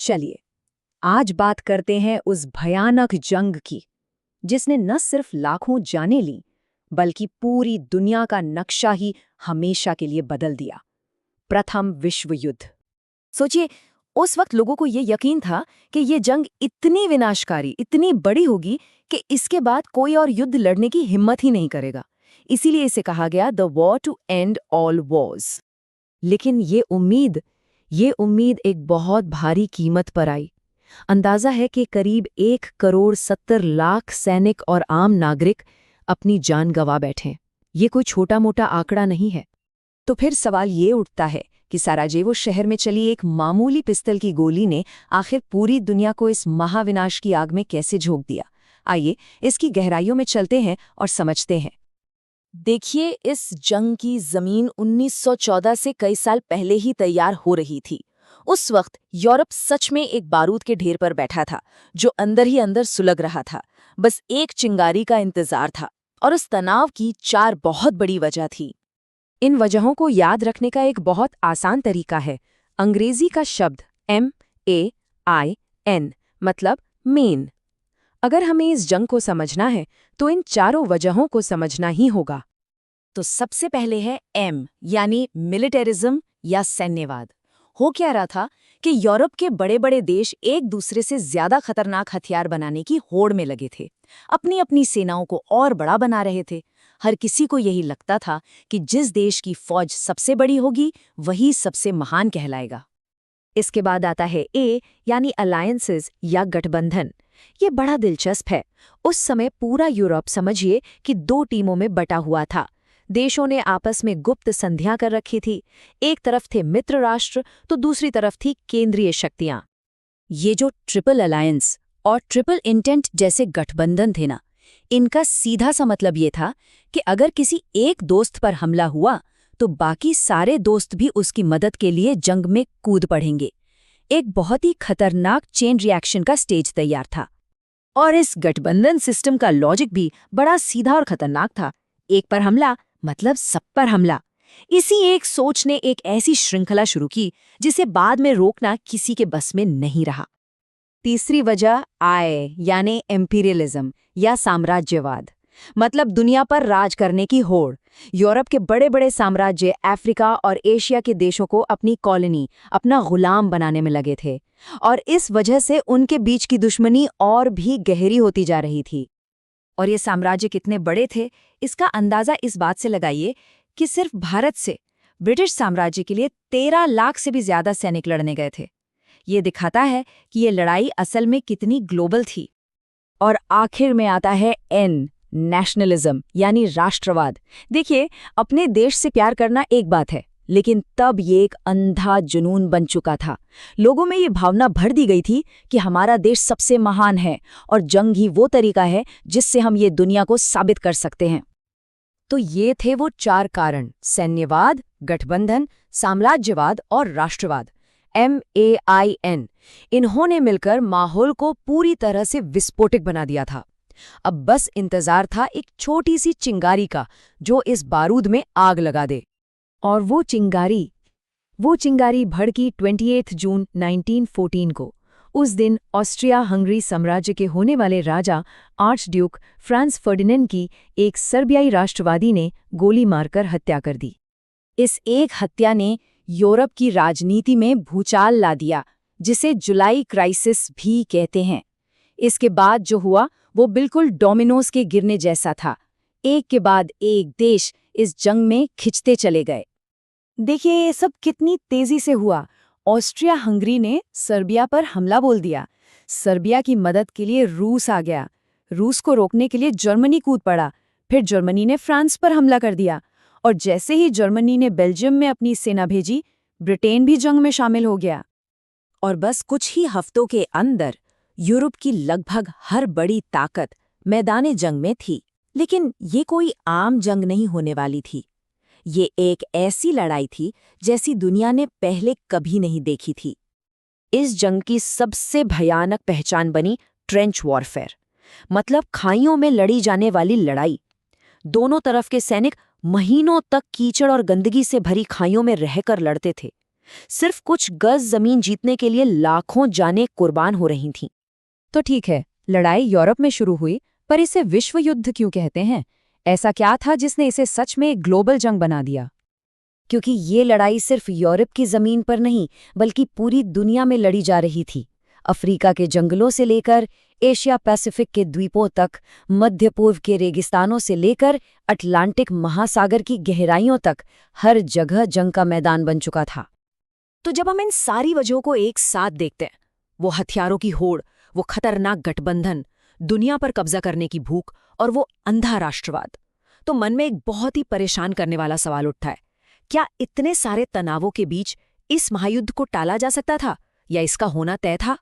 चलिए आज बात करते हैं उस भयानक जंग की, जिसने न सिर्फ लाखों जानें लीं, बल्कि पूरी दुनिया का नक्शा ही हमेशा के लिए बदल दिया। प्रथम विश्व युद्ध। सोचिए, उस वक्त लोगों को ये यकीन था कि ये जंग इतनी विनाशकारी, इतनी बड़ी होगी कि इसके बाद कोई और युद्ध लड़ने की हिम्मत ही नहीं करेगा। इसीलिए इसे कहा गया the war to end all wars. लेकिन ये उम्मीद एक बहुत भारी कीमत पर आई। अंदाजा है कि करीब 1,70,00,000 सैनिक और आम नागरिक अपनी जान गंवा बैठे। ये कोई छोटा मोटा आंकड़ा नहीं है। तो फिर सवाल ये उठता है कि साराजेवो शहर में चली एक मामूली पिस्तल की गोली ने आखिर पूरी दुनिया को इस महाविनाश की आग में कैसे झोंक दिया। आइए इसकी गहराइयों में चलते हैं और समझते हैं। देखिए, इस जंग की जमीन 1914 से कई साल पहले ही तैयार हो रही थी। उस वक्त यूरोप सच में एक बारूद के ढेर पर बैठा था, जो अंदर ही अंदर सुलग रहा था। बस एक चिंगारी का इंतजार था, और उस तनाव की 4 बहुत बड़ी वजह थी। इन वजहों को याद रखने का एक बहुत आसान तरीका है। अंग्रेजी का शब्द MAIN मतलब मेन। अगर हमें इस जंग को समझना है तो इन चारों वजहों को समझना ही होगा। तो सबसे पहले है M यानी मिलिटरिज्म या सैन्यवाद। हो क्या रहा था कि यूरोप के बड़े बड़े देश एक दूसरे से ज्यादा खतरनाक हथियार बनाने की होड़ में लगे थे। अपनी अपनी सेनाओं को और बड़ा बना रहे थे। हर किसी को यही लगता था कि जिस देश की फौज सबसे बड़ी होगी वही सबसे महान कहलाएगा। इसके बाद आता है A यानी अलायंसेस या गठबंधन। ये बड़ा दिलचस्प है। उस समय पूरा यूरोप समझिए कि 2 टीमों में बटा हुआ था। देशों ने आपस में गुप्त संधियां कर रखी थी। एक तरफ थे मित्र राष्ट्र तो दूसरी तरफ थी केंद्रीय शक्तियां। ये जो ट्रिपल अलायंस और ट्रिपल इंटेंट जैसे गठबंधन थे ना, इनका सीधा सा मतलब ये था कि अगर किसी एक दोस्त पर हमला हुआ तो बाकी सारे दोस्त भी उसकी मदद के लिए जंग में कूद पड़ेंगे। एक बहुत ही खतरनाक चेन रिएक्शन का स्टेज तैयार था। और इस गठबंधन सिस्टम का लॉजिक भी बड़ा सीधा और खतरनाक था। एक पर हमला मतलब सब पर हमला। इसी एक सोच ने एक ऐसी श्रृंखला शुरू की जिसे बाद में रोकना किसी के बस में नहीं रहा। तीसरी वजह I यानी एम्पीरियलिज्म या साम्राज्यवाद, मतलब दुनिया पर राज करने की होड़। यूरोप के बड़े बड़े साम्राज्य अफ्रीका और एशिया के देशों को अपनी कॉलोनी, अपना गुलाम बनाने में लगे थे, और इस वजह से उनके बीच की दुश्मनी और भी गहरी होती जा रही थी। और ये साम्राज्य कितने बड़े थे, इसका अंदाजा इस बात से लगाइए कि सिर्फ भारत से ब्रिटिश साम्राज्य के लिए 13 लाख से भी ज्यादा सैनिक लड़ने गए थे। ये दिखाता है कि ये लड़ाई असल में कितनी ग्लोबल थी। और आखिर में आता है N नेशनलिज्म यानी राष्ट्रवाद। देखिए, अपने देश से प्यार करना एक बात है, लेकिन तब ये एक अंधा जुनून बन चुका था। लोगों में ये भावना भर दी गई थी कि हमारा देश सबसे महान है और जंग ही वो तरीका है जिससे हम ये दुनिया को साबित कर सकते हैं। तो ये थे वो 4 कारण: सैन्यवाद, गठबंधन, साम्राज्यवाद और राष्ट्रवाद। MAIN। इन्होंने मिलकर माहौल को पूरी तरह से विस्फोटक बना दिया था। अब बस इंतजार था एक छोटी सी चिंगारी का, जो इस बारूद में आग लगा दे। और वो चिंगारी भड़की 28 जून 1914 को। उस दिन ऑस्ट्रिया हंगरी साम्राज्य के होने वाले राजा आर्च ड्यूक फ्रांस फर्डिनेंड की एक सर्बियाई राष्ट्रवादी ने गोली मारकर हत्या कर दी। इस एक हत्या ने यूरोप की राजनीति में भूचाल ला दिया, जिसे जुलाई क्राइसिस भी कहते हैं। इसके बाद जो हुआ वो बिल्कुल डोमिनोज के गिरने जैसा था। एक के बाद एक देश इस जंग में खिंचते चले गए। देखिए ये सब कितनी तेजी से हुआ। ऑस्ट्रिया हंगरी ने सर्बिया पर हमला बोल दिया। सर्बिया की मदद के लिए रूस आ गया। रूस को रोकने के लिए जर्मनी कूद पड़ा। फिर जर्मनी ने फ्रांस पर हमला कर दिया। और जैसे ही जर्मनी ने बेल्जियम में अपनी सेना भेजी, ब्रिटेन भी जंग में शामिल हो गया। और बस कुछ ही हफ्तों के अंदर यूरोप की लगभग हर बड़ी ताकत मैदाने जंग में थी। लेकिन ये कोई आम जंग नहीं होने वाली थी। ये एक ऐसी लड़ाई थी जैसी दुनिया ने पहले कभी नहीं देखी थी। इस जंग की सबसे भयानक पहचान बनी ट्रेंच वॉरफेयर, मतलब खाइयों में लड़ी जाने वाली लड़ाई। दोनों तरफ के सैनिक महीनों तक कीचड़ और गंदगी से भरी खाइयों में रहकर लड़ते थे। सिर्फ कुछ गज जमीन जीतने के लिए लाखों जानें कुर्बान हो रही थीं। तो ठीक है, लड़ाई यूरोप में शुरू हुई, पर इसे विश्व युद्ध क्यों कहते हैं? ऐसा क्या था जिसने इसे सच में एक ग्लोबल जंग बना दिया? क्योंकि ये लड़ाई सिर्फ यूरोप की जमीन पर नहीं बल्कि पूरी दुनिया में लड़ी जा रही थी। अफ्रीका के जंगलों से लेकर एशिया पैसिफिक के द्वीपों तक, मध्य पूर्व के रेगिस्तानों से लेकर अटलांटिक महासागर की गहराइयों तक हर जगह जंग का मैदान बन चुका था। तो जब हम इन सारी वजहों को एक साथ देखते हैं, वो हथियारों की होड़, वो खतरनाक गठबंधन, दुनिया पर कब्जा करने की भूख और वो अंधा राष्ट्रवाद, तो मन में एक बहुत ही परेशान करने वाला सवाल उठता है। क्या इतने सारे तनावों के बीच इस महायुद्ध को टाला जा सकता था या इसका होना तय था?